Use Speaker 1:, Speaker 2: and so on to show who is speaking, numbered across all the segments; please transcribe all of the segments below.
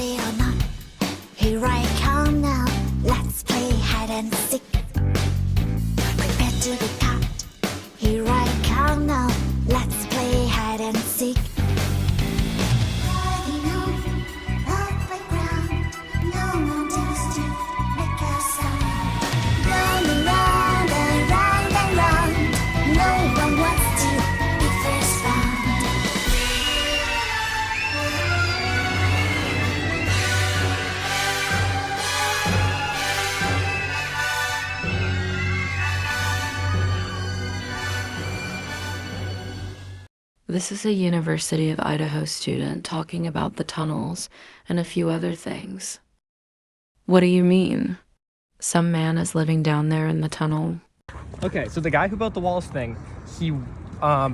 Speaker 1: Ready or not, here I come now. Let's play hide and seek. Prepare to be caught. Here I come now. Let's play hide and seek. Riding on the playground, no mountains to make a sound. Round and round and round and round. No one wants to be first found.
Speaker 2: This is a University of Idaho student talking about the tunnels and a few other things. What do you mean? Some man is living down there in the tunnel?
Speaker 3: Okay, so the guy who built the Wallace thing, he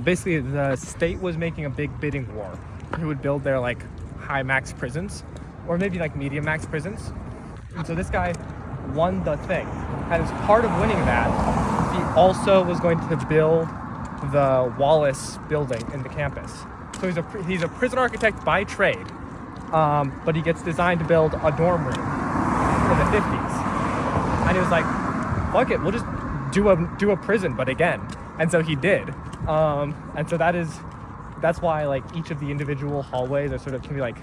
Speaker 3: basically the state was making a big bidding war who would build their like high max prisons or maybe like medium max prisons. And so this guy won the thing. And as part of winning that, he also was going to build the Wallace building in the campus. So he's a prison architect by trade, but he gets designed to build a dorm room in the 50s. And he was like, fuck it, we'll just do a prison, but again. And so he did. And so that's why like each of the individual hallways are sort of can be like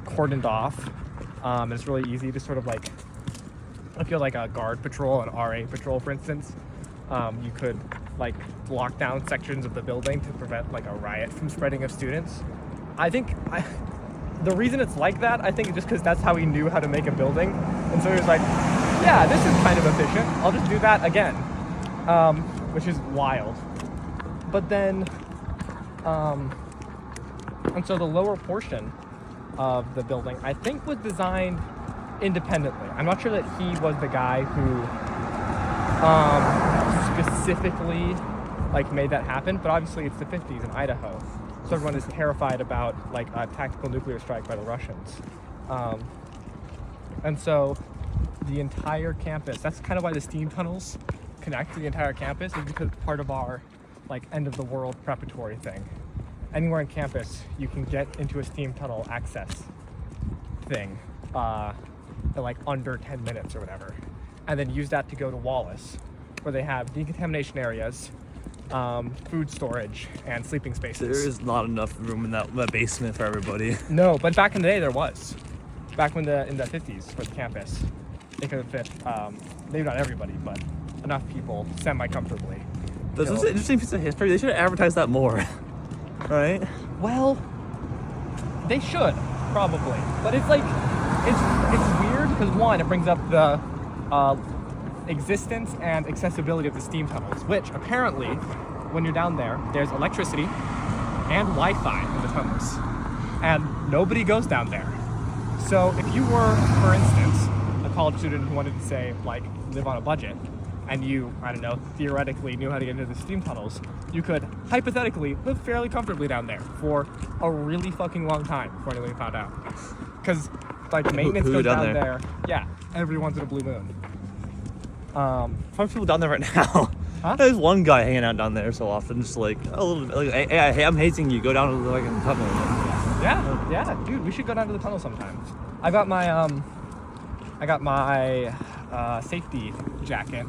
Speaker 3: cordoned off. And it's really easy to sort of like, I feel like a guard patrol, an RA patrol, for instance, you could like lock down sections of the building to prevent like a riot from spreading of students. The reason it's like that, I think, is just because that's how he knew how to make a building. And so he was like, yeah, this is kind of efficient. I'll just do that again, which is wild. But then, and so the lower portion of the building, I think, was designed independently. I'm not sure that he was the guy who specifically like made that happen, but obviously it's the 50s in Idaho, so everyone is terrified about like a tactical nuclear strike by the Russians. And so the entire campus, that's kind of why the steam tunnels connect to the entire campus, is because it's part of our like end of the world preparatory thing. Anywhere on campus you can get into a steam tunnel access thing in like under 10 minutes or whatever, and then use that to go to Wallace, where they have decontamination areas, food storage, and sleeping spaces.
Speaker 4: There is not enough room in that basement for everybody.
Speaker 3: No, but back in the day there was. Back in the 50s for the campus, they could have fit, maybe not everybody, but enough people semi-comfortably.
Speaker 4: This is an interesting piece of history. They should have advertised that more, right?
Speaker 3: Well, they should, probably. But it's like, it's weird because one, it brings up the existence and accessibility of the steam tunnels, which apparently, when you're down there, there's electricity and Wi-Fi in the tunnels, and nobody goes down there. So if you were, for instance, a college student who wanted to say, like, live on a budget, and you, I don't know, theoretically knew how to get into the steam tunnels, you could hypothetically live fairly comfortably down there for a really fucking long time before anyone found out. Because like maintenance goes down there. Yeah, every once in a blue moon.
Speaker 4: How people down there right now?
Speaker 3: Huh?
Speaker 4: There's one guy hanging out down there so often, just like a little bit. Like, hey, I'm hazing you. Go down to the like tunnel.
Speaker 3: Yeah, dude, we should go down to the tunnel sometime. I got my safety jacket.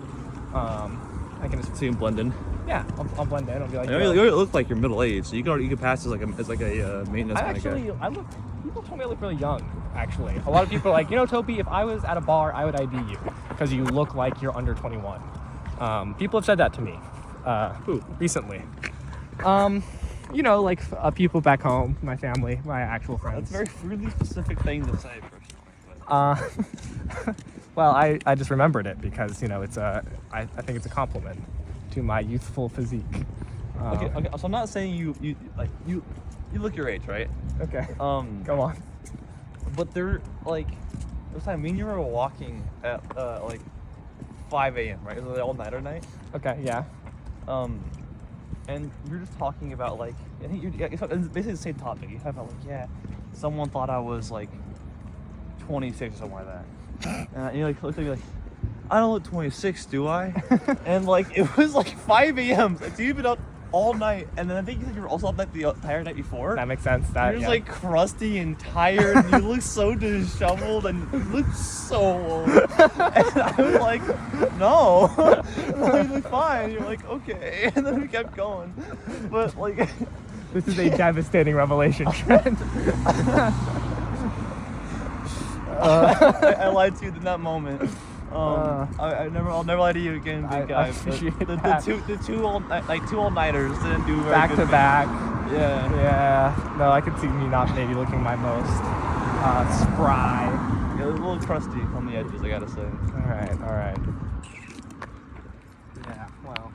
Speaker 3: I can just
Speaker 4: so you can blend in.
Speaker 3: Yeah, I'll blend in. I'll be like,
Speaker 4: you look like you're middle aged, so you can pass as like a maintenance kind of guy.
Speaker 3: People told me I look really young. Actually, a lot of people are like, you know, Topi, if I was at a bar, I would ID you because you look like you're under 21. People have said that to me recently. You know, like people back home, my family, my actual friends.
Speaker 4: That's a very really specific thing to say.
Speaker 3: Well, I just remembered it because, you know, it's I think it's a compliment to my youthful physique.
Speaker 4: Okay. So I'm not saying you look your age, right?
Speaker 3: Okay. Go on.
Speaker 4: But they're like, this time me and you were walking at like 5 a.m. right? It was an all-nighter night.
Speaker 3: Okay. Yeah.
Speaker 4: And we were just talking about like, I think it's basically the same topic. You have like, yeah, someone thought I was like 26 or something like that. And you like looked at me like, I don't look 26, do I? And like it was like 5 a.m. So it's even up all night, and then I think you said you were also up like the entire night before.
Speaker 3: That makes sense.
Speaker 4: You're just like crusty and tired, and you look so disheveled, and you look so old. And I was like, no, no, you look fine. You're like, okay, and then we kept going. But like,
Speaker 3: This is a devastating revelation, Trent.
Speaker 4: I lied to you in that moment. I'll never lie to you again, big guy.
Speaker 3: I appreciate
Speaker 4: the
Speaker 3: that.
Speaker 4: two all-nighters didn't do very
Speaker 3: Back
Speaker 4: good
Speaker 3: to
Speaker 4: for me.
Speaker 3: back.
Speaker 4: Yeah.
Speaker 3: Yeah. No, I could see me not maybe looking my most spry.
Speaker 4: Yeah, a little crusty on the edges, I gotta say.
Speaker 3: All right. Yeah. Well.